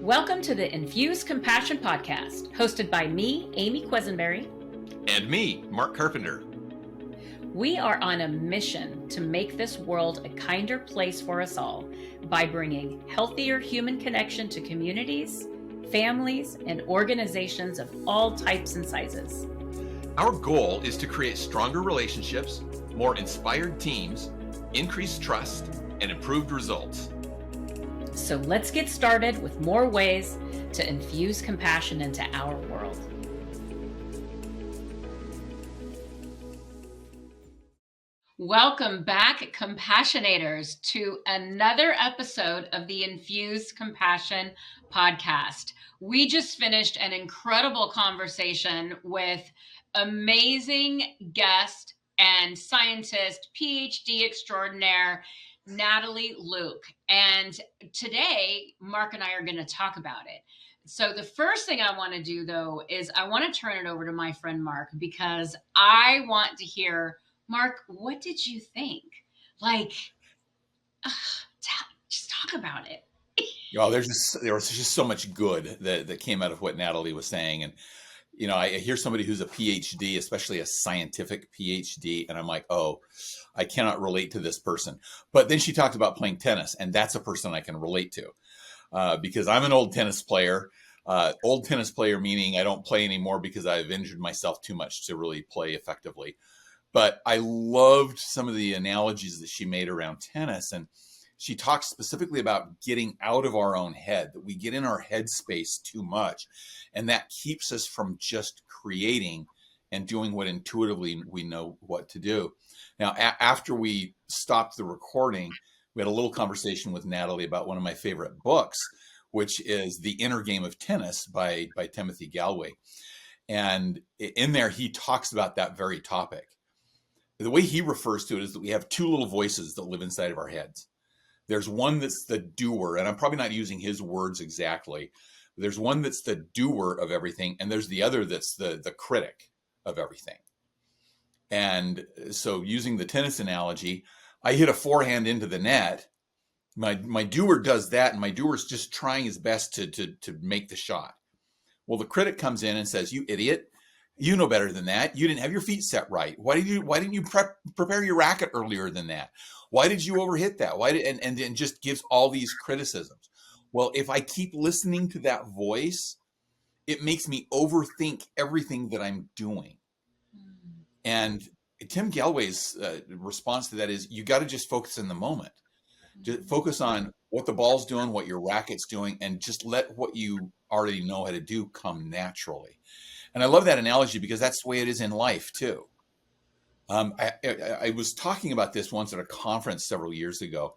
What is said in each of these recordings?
Welcome to the Infuse Compassion podcast, hosted by me, Amy Quisenberry. And me, Mark Carpenter. We are on a mission to make this world a kinder place for us all by bringing healthier human connection to communities, families, and organizations of all types and sizes. Our goal is to create stronger relationships, more inspired teams, increased trust, and improved results. So let's get started with more ways to infuse compassion into our world. Welcome back, Compassionators, to another episode of the Infuse Compassion podcast. We just finished an incredible conversation with amazing guest and scientist, PhD extraordinaire, Natalie Luke. And today, Mark and I are going to talk about it. So the first thing I want to do, though, is I want to turn it over to my friend Mark, because I want to hear, Mark, what did you think? Just talk about it. There was just so much good that came out of what Natalie was saying. And, I hear somebody who's a PhD, especially a scientific PhD, and I'm like, oh, I cannot relate to this person. But then she talked about playing tennis, and that's a person I can relate to because I'm an old tennis player. Old tennis player meaning I don't play anymore because I've injured myself too much to really play effectively. But I loved some of the analogies that she made around tennis. And she talks specifically about getting out of our own head, that we get in our head space too much. And that keeps us from just creating and doing what intuitively we know what to do. Now, after we stopped the recording, we had a little conversation with Natalie about one of my favorite books, which is The Inner Game of Tennis by Timothy Gallwey. And in there, he talks about that very topic. The way he refers to it is that we have two little voices that live inside of our heads. There's one that's the doer, and I'm probably not using his words exactly. There's one that's the doer of everything, and there's the other that's the critic of everything. And so using the tennis analogy, I hit a forehand into the net. My doer does that, and my doer's just trying his best to make the shot. Well, the critic comes in and says, "You idiot. You know better than that. You didn't have your feet set right. Why didn't you prepare your racket earlier than that? Why did you overhit that? And just gives all these criticisms." Well, if I keep listening to that voice, it makes me overthink everything that I'm doing. And Tim Gallwey's response to that is, you got to just focus in the moment. Just focus on what the ball's doing, what your racket's doing, and just let what you already know how to do come naturally. And I love that analogy because that's the way it is in life too. I was talking about this once at a conference several years ago,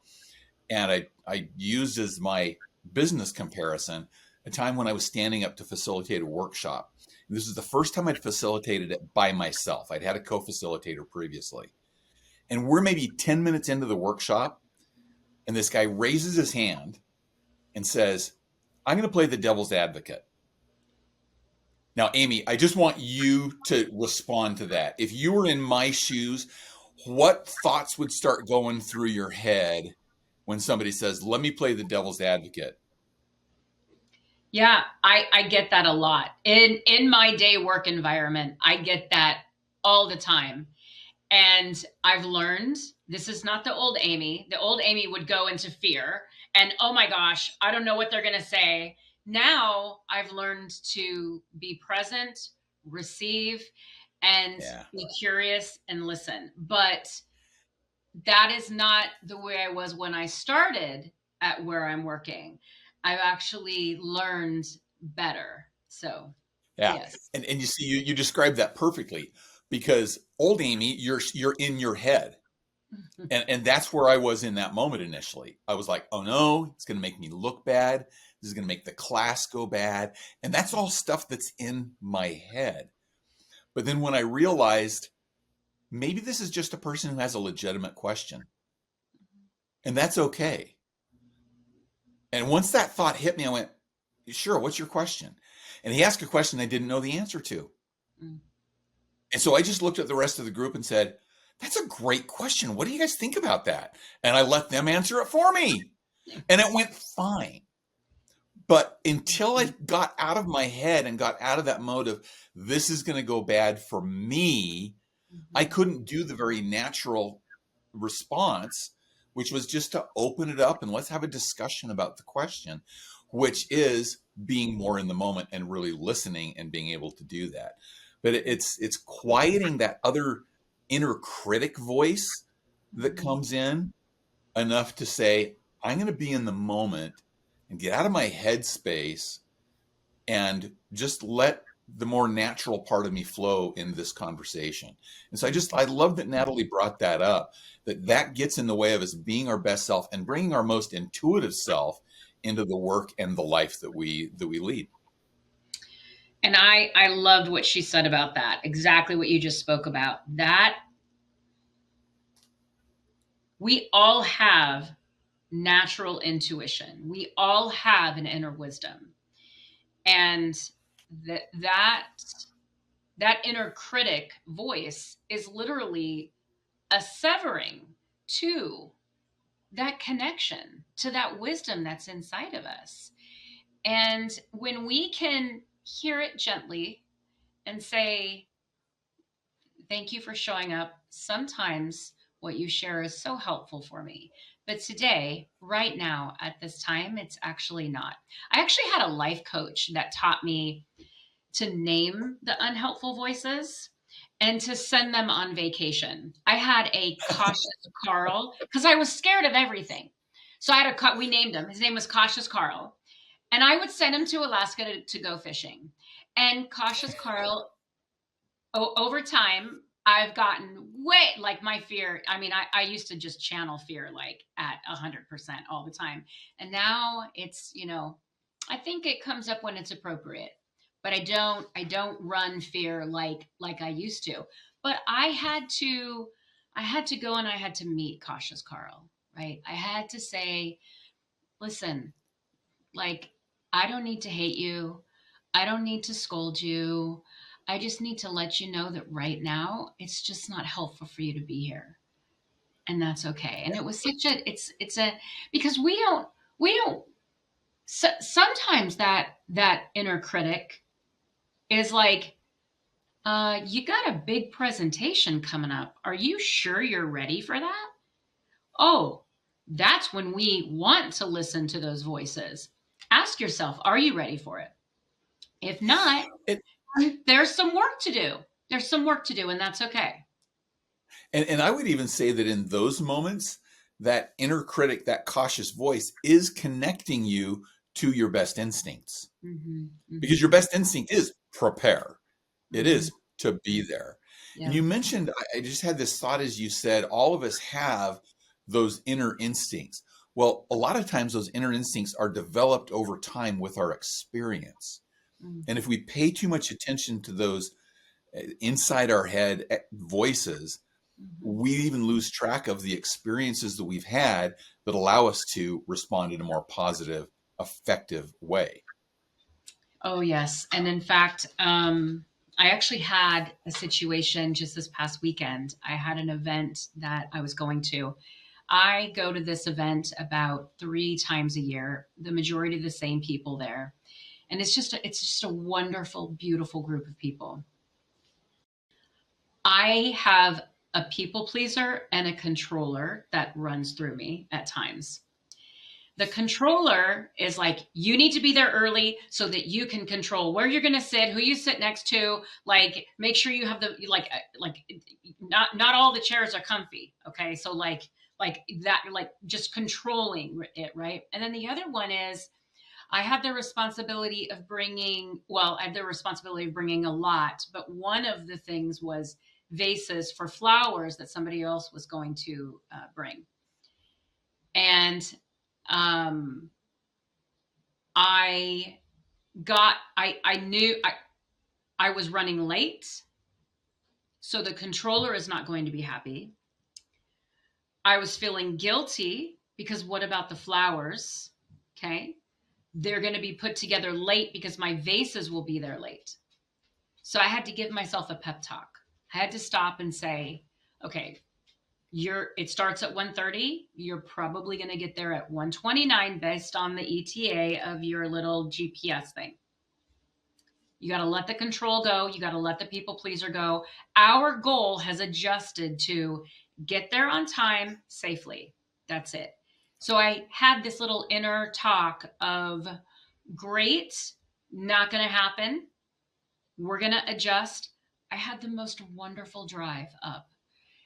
and I used as my business comparison a time when I was standing up to facilitate a workshop. And this is the first time I'd facilitated it by myself. I'd had a co-facilitator previously. And we're maybe 10 minutes into the workshop, and this guy raises his hand and says, "I'm going to play the devil's advocate." Now, Amy, I just want you to respond to that. If you were in my shoes, what thoughts would start going through your head when somebody says, "Let me play the devil's advocate"? Yeah, I get that a lot. In my day work environment, I get that all the time. And I've learned this is not the old Amy. The old Amy would go into fear and, oh my gosh, I don't know what they're going to say. Now I've learned to be present, receive, and be curious and listen. But that is not the way I was when I started at where I'm working. I've actually learned better. So, yes. And you see, you described that perfectly, because old Amy, you're in your head. And that's where I was in that moment initially. I was like, oh no, it's going to make me look bad. This is going to make the class go bad. And that's all stuff that's in my head. But then when I realized maybe this is just a person who has a legitimate question, and that's okay. And once that thought hit me, I went, sure, what's your question? And he asked a question I didn't know the answer to. And so I just looked at the rest of the group and said, that's a great question. What do you guys think about that? And I let them answer it for me. And it went fine. But until I got out of my head and got out of that mode of this is going to go bad for me, I couldn't do the very natural response, which was just to open it up and let's have a discussion about the question, which is being more in the moment and really listening and being able to do that. But it's quieting that other inner critic voice that comes in enough to say, I'm going to be in the moment and get out of my head space and just let the more natural part of me flow in this conversation. And so I love that Natalie brought that up, that gets in the way of us being our best self and bringing our most intuitive self into the work and the life that we lead. And I loved what she said about that. Exactly what you just spoke about. That we all have natural intuition. We all have an inner wisdom. And that inner critic voice is literally a severing to that connection, to that wisdom that's inside of us. And when we can hear it gently and say, thank you for showing up. Sometimes what you share is so helpful for me. But today, right now, at this time, it's actually not. I actually had a life coach that taught me to name the unhelpful voices and to send them on vacation. I had a cautious Carl because I was scared of everything. So we named him. His name was Cautious Carl. And I would send him to Alaska to go fishing. And Cautious Carl, over time, I've gotten way like my fear. I mean, I used to just channel fear like at 100% all the time. And now it's, I think it comes up when it's appropriate, but I don't run fear like I used to. But I had to go and I had to meet Cautious Carl, right? I had to say, listen, like, I don't need to hate you. I don't need to scold you. I just need to let you know that right now it's just not helpful for you to be here. And that's okay. And it was such a it's a because we don't sometimes that inner critic is like, you got a big presentation coming up. Are you sure you're ready for that? Oh, that's when we want to listen to those voices. Ask yourself, are you ready for it? If not, there's some work to do. There's some work to do, and that's okay. And I would even say that in those moments, that inner critic, that cautious voice is connecting you to your best instincts. Because your best instinct is prepare. It is to be there. Yeah. And you mentioned, I just had this thought as you said, all of us have those inner instincts. Well, a lot of times those inner instincts are developed over time with our experience. And if we pay too much attention to those inside our head voices, we even lose track of the experiences that we've had that allow us to respond in a more positive, effective way. Oh, yes. And in fact, I actually had a situation just this past weekend. I had an event that I was going to. I go to this event about 3 times a year, the majority of the same people there. And it's just a wonderful, beautiful group of people. I have a people pleaser and a controller that runs through me at times. The controller is like, you need to be there early so that you can control where you're going to sit, who you sit next to, like make sure you have the like not all the chairs are comfy. Okay. So like that, like just controlling it. Right. And then the other one is I have the responsibility of bringing a lot, but one of the things was vases for flowers that somebody else was going to bring. And I knew I was running late, so the controller is not going to be happy. I was feeling guilty because what about the flowers? Okay. They're going to be put together late because my vases will be there late. So I had to give myself a pep talk. I had to stop and say, okay, It starts at 1:30. You're probably going to get there at 1:29 based on the ETA of your little GPS thing. You got to let the control go. You got to let the people pleaser go. Our goal has adjusted to get there on time safely. That's it. So I had this little inner talk of, great, not going to happen. We're going to adjust. I had the most wonderful drive up.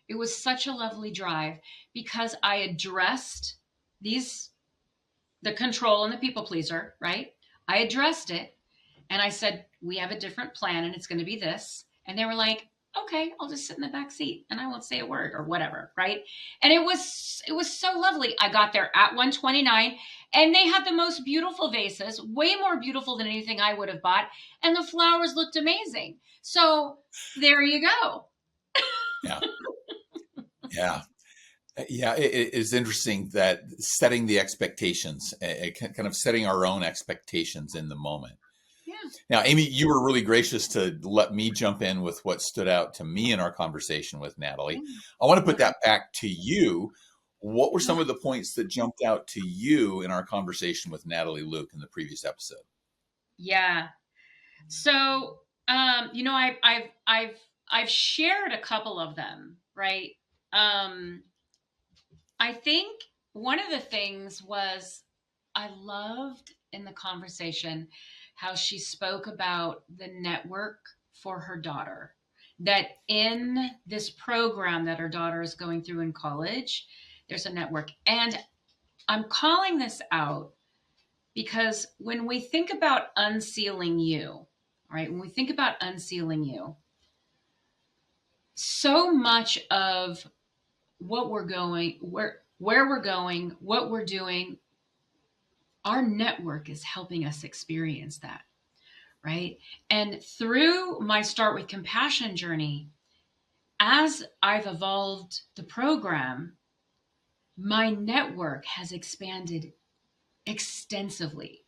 It was such a lovely drive because I addressed the control and the people pleaser, right? I addressed it and I said, we have a different plan and it's going to be this. And they were like, okay, I'll just sit in the back seat and I won't say a word or whatever, right? And it was so lovely. I got there at 1:29 and they had the most beautiful vases, way more beautiful than anything I would have bought. And the flowers looked amazing. So there you go. Yeah. Yeah. Yeah. It is interesting that setting the expectations, kind of setting our own expectations in the moment. Yeah. Now, Amy, you were really gracious to let me jump in with what stood out to me in our conversation with Natalie. I want to put that back to you. What were some of the points that jumped out to you in our conversation with Natalie Luke in the previous episode? Yeah. So, I've shared a couple of them, right? I think one of the things was, I loved in the conversation how she spoke about the network for her daughter. That in this program that her daughter is going through in college, there's a network. And I'm calling this out because when we think about unsealing you, right? When we think about unsealing you, so much of what we're going, where we're going, what we're doing, our network is helping us experience that, right? And through my Start with Compassion journey, as I've evolved the program, my network has expanded extensively.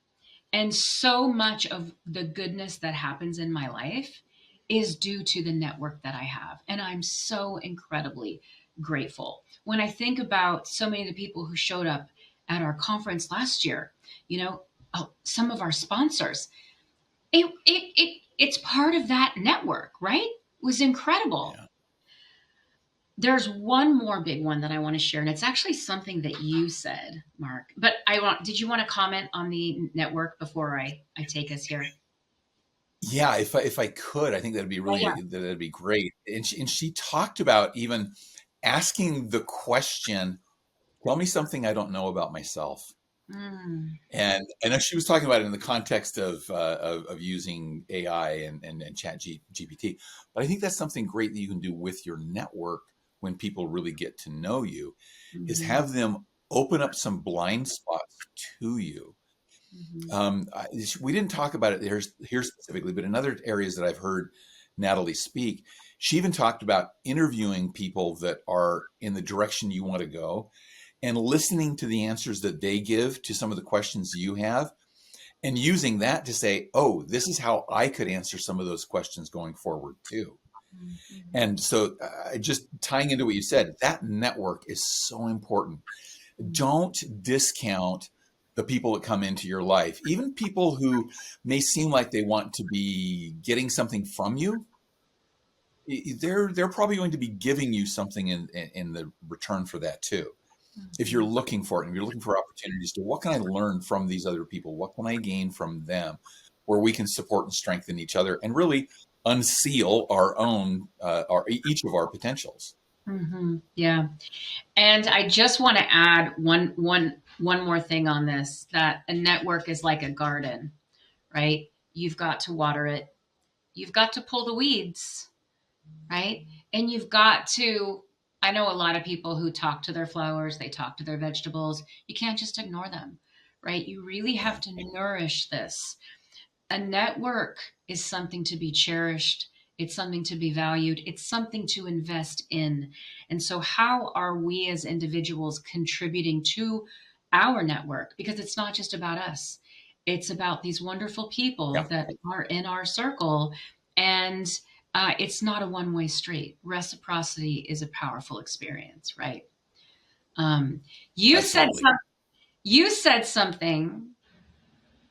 And so much of the goodness that happens in my life is due to the network that I have. And I'm so incredibly grateful. When I think about so many of the people who showed up at our conference last year, some of our sponsors, it's part of that network, right? It was incredible. Yeah. There's one more big one that I want to share, and it's actually something that you said, Mark. But did you want to comment on the network before I take us here? Yeah, if I could, I think that'd be really that'd be great. And she talked about even asking the question, "Tell me something I don't know about myself." And I know she was talking about it in the context of using AI and Chat GPT, but I think that's something great that you can do with your network when people really get to know you, is have them open up some blind spots to you. We didn't talk about it here specifically, but in other areas that I've heard Natalie speak, she even talked about interviewing people that are in the direction you want to go and listening to the answers that they give to some of the questions you have and using that to say, oh, this is how I could answer some of those questions going forward too. And so just tying into what you said, that network is so important. Don't discount the people that come into your life, even people who may seem like they want to be getting something from you. They're probably going to be giving you something in the return for that too. If you're looking for it and you're looking for opportunities to, what can I learn from these other people? What can I gain from them, where we can support and strengthen each other and really unseal our own, each of our potentials. Yeah. And I just want to add one more thing on this, that a network is like a garden, right? You've got to water it. You've got to pull the weeds, right? And you've got to, I know a lot of people who talk to their flowers, they talk to their vegetables. You can't just ignore them, right? You really have to nourish this. A network is something to be cherished. It's something to be valued. It's something to invest in. And so how are we as individuals contributing to our network? Because it's not just about us. It's about these wonderful people that are in our circle. And It's not a one-way street. Reciprocity is a powerful experience, right? Um, you said Absolutely. you said something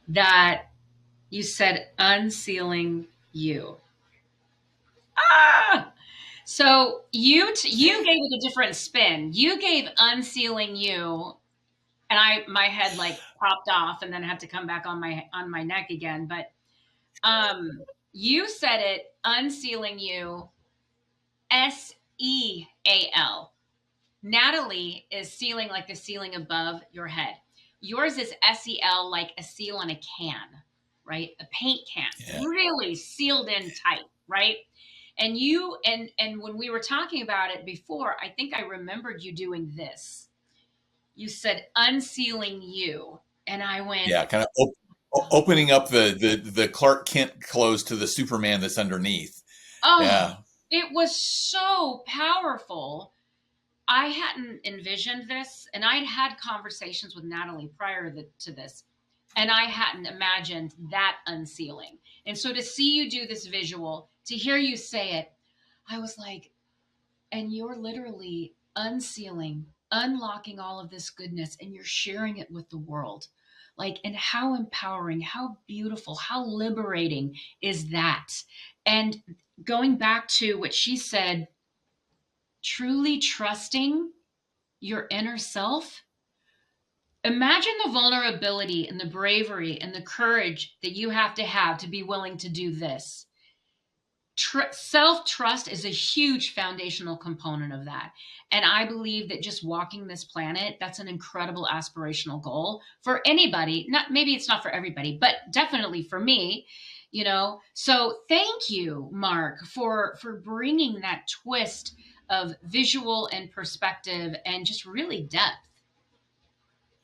that you said unsealing you. Ah! So you gave it a different spin. You gave unsealing you, and my head like popped off and then had to come back on my neck again. But you said it unsealing you, SEAL. Natalie is sealing like the ceiling above your head. Yours is SEL like a seal on a can, right? A paint can, Yeah. really sealed in tight, right? And when we were talking about it before, I think I remembered you doing this. You said unsealing you, and I went, Yeah. Kind of opening up the Clark Kent clothes to the Superman that's underneath. oh, Yeah. it was so powerful. I hadn't envisioned this, and I'd had conversations with Natalie prior to this, and I hadn't imagined that unsealing. And so to see you do this visual, to hear you say it, I was like, and you're literally unsealing, unlocking all of this goodness, and you're sharing it with the world. Like, and how empowering, how beautiful, how liberating is that? And going back to what she said, truly trusting your inner self. Imagine the vulnerability and the bravery and the courage that you have to be willing to do this. Self trust is a huge foundational component of that. And I believe that just walking this planet, that's an incredible aspirational goal for anybody. Not maybe it's not for everybody, but definitely for me, you know. So thank you, Mark, for bringing that twist of visual and perspective and just really depth.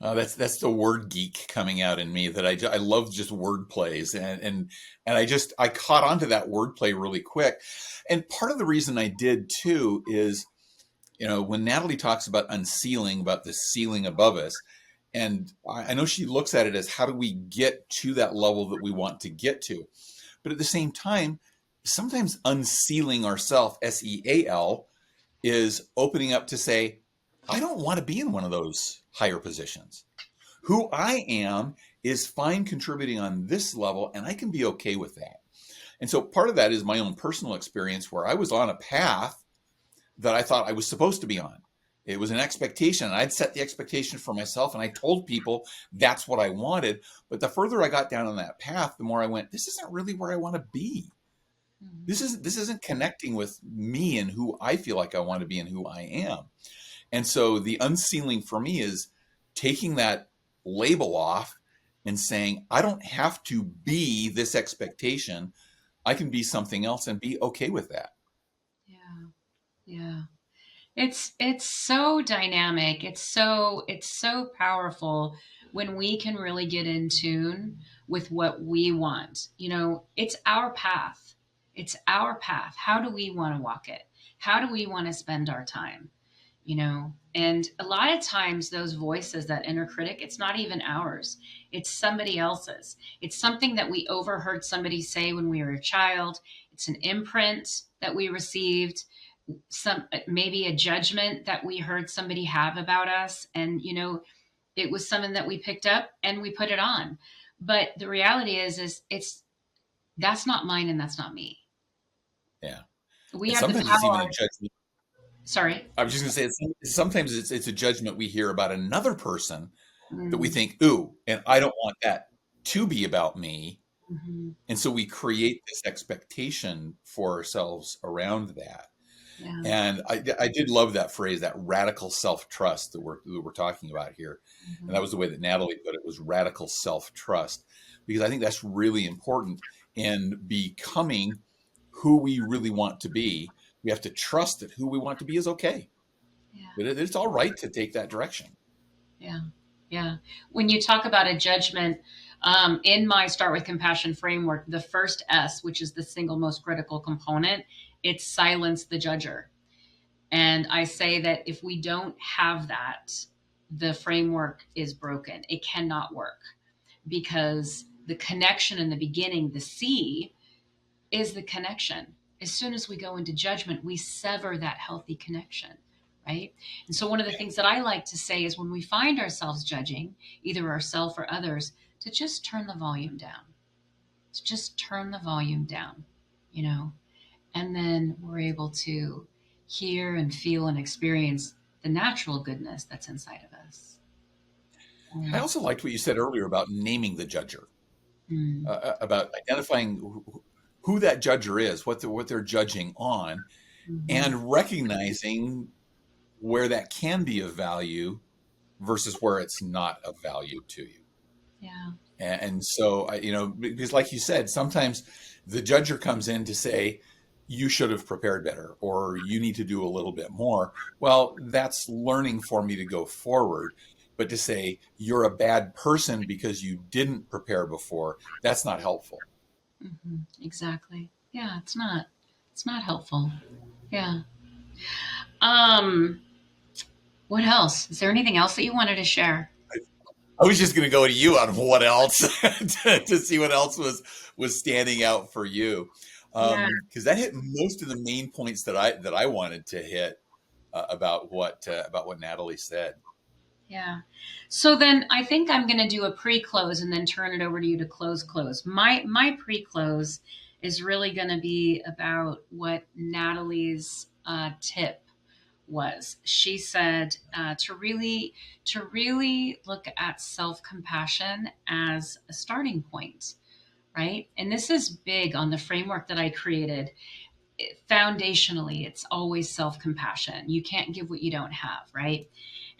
That's the word geek coming out in me that I love just word plays and I caught on to that word play really quick. And part of the reason I did too is, when Natalie talks about unsealing, about the ceiling above us, and I know she looks at it as how do we get to that level that we want to get to. But at the same time, sometimes unsealing ourselves, SEAL, is opening up to say, I don't want to be in one of those higher positions. Who I am is fine contributing on this level, and I can be okay with that. And so part of that is my own personal experience where I was on a path that I thought I was supposed to be on. It was an expectation. And I'd set the expectation for myself, and I told people that's what I wanted. But the further I got down on that path, the more I went, this isn't really where I want to be. Mhm. This isn't connecting with me and who I feel like I want to be and who I am. And so the unsealing for me is taking that label off and saying, I don't have to be this expectation. I can be something else and be okay with that. Yeah. Yeah. It's so dynamic. It's so powerful when we can really get in tune with what we want. You know, it's our path. It's our path. How do we want to walk it? How do we want to spend our time? You know, and a lot of times those voices, that inner critic, it's not even ours. It's somebody else's. It's something that we overheard somebody say when we were a child. It's an imprint that we received, some maybe a judgment that we heard somebody have about us, and it was something that we picked up and we put it on. But the reality is it's that's not mine and that's not me. Yeah. We And have the sometimes it's even a power. judgment. Sorry. I was just going to say, sometimes it's a judgment we hear about another person that we Mm, think, ooh, and I don't want that to be about me. mhm. And so we create this expectation for ourselves around that. Yeah. And I did love that phrase, that radical self-trust that we're talking about here. And that Mhm. was the way that Natalie put it, was radical self-trust, because I think that's really important in becoming who we really want to be. We have to trust that who we want to be is okay. Yeah. That it's all right to take that direction. Yeah. Yeah. When you talk about a judgment, in my Start with Compassion framework, the first S, which is the single most critical component, it's silence the judger. And I say that if we don't have that, the framework is broken. It cannot work because the connection in the beginning, the C, is the connection. as soon as we go into judgment, we sever that healthy connection, right? And so one of the things that I like to say is when we find ourselves judging, either ourselves or others, to just turn the volume down. To just turn the volume down, and then we're able to hear and feel and experience the natural goodness that's inside of us. I also liked what you said earlier about naming the judger, about identifying who that judger is, what they're judging on, and recognizing where that can be of value versus where it's not of value to you. Yeah. And so, because like you said, sometimes the judger comes in to say, you should have prepared better, or you need to do a little bit more. Well, that's learning for me to go forward. But to say you're a bad person because you didn't prepare before, that's not helpful. Exactly. Yeah, it's not helpful. Yeah. What else? Is there anything else that you wanted to share? I was just going to go to you on what else to see what else was standing out for you, because that hit most of the main points that I wanted to hit about what Natalie said. Yeah. So then I think I'm going to do a pre-close and then turn it over to you to close. My pre-close is really going to be about what Natalie's tip was. She said to really look at self-compassion as a starting point, right? And this is big on the framework that I created. Foundationally, it's always self-compassion. You can't give what you don't have, right?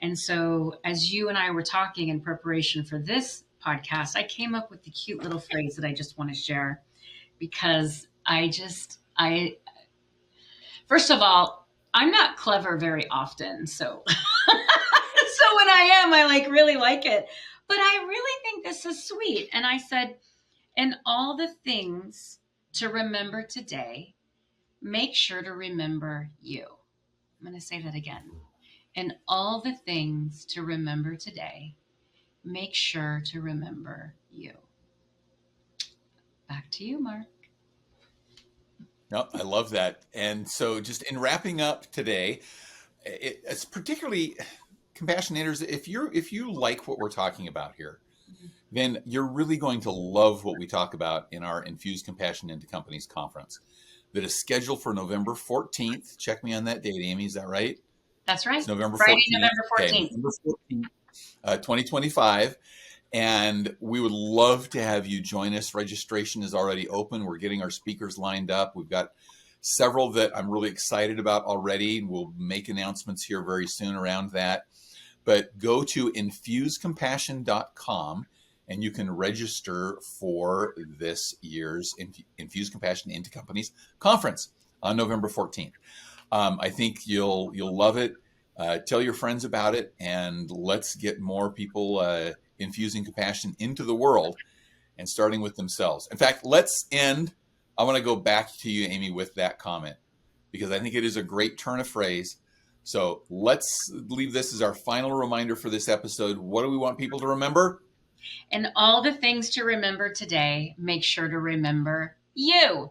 And so as you and I were talking in preparation for this podcast, I came up with the cute little phrase that I just want to share, because first of all, I'm not clever very often. So, so when I am, I really like it, but I really think this is sweet. And I said, and all the things to remember today, make sure to remember you. I'm going to say that again. And all the things to remember today, make sure to remember you. Back to you, Mark. No, I love that. And so just in wrapping up today, it's particularly compassionators, if you like what we're talking about here, then you're really going to love what we talk about in our Infuse Compassion into Companies conference that is scheduled for November 14th. Check me on that date, Amy. Is that right? That's right. It's November 14th. Friday, November 14th. Okay, November 14th, 2025. And we would love to have you join us. Registration is already open. We're getting our speakers lined up. We've got several that I'm really excited about already. We'll make announcements here very soon around that. But go to infusecompassion.com and you can register for this year's Infuse Compassion into Companies conference on November 14th. I think you'll love it. Tell your friends about it, and let's get more people infusing compassion into the world and starting with themselves. In fact, let's end. I want to go back to you, Amy, with that comment, because I think it is a great turn of phrase. So let's leave this as our final reminder for this episode. What do we want people to remember? And all the things to remember today, make sure to remember you.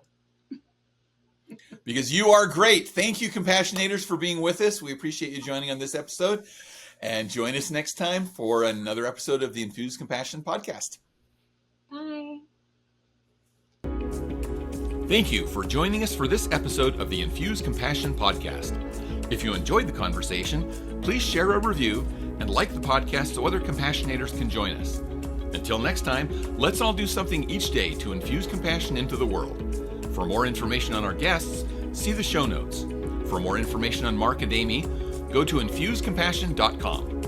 Because you are great. Thank you, Compassionators, for being with us. We appreciate you joining on this episode. And join us next time for another episode of the Infuse Compassion podcast. Bye. Thank you for joining us for this episode of the Infuse Compassion podcast. If you enjoyed the conversation, please share a review and like the podcast so other Compassionators can join us. Until next time, let's all do something each day to infuse compassion into the world. For more information on our guests, see the show notes. For more information on Mark and Amy, go to infusecompassion.com.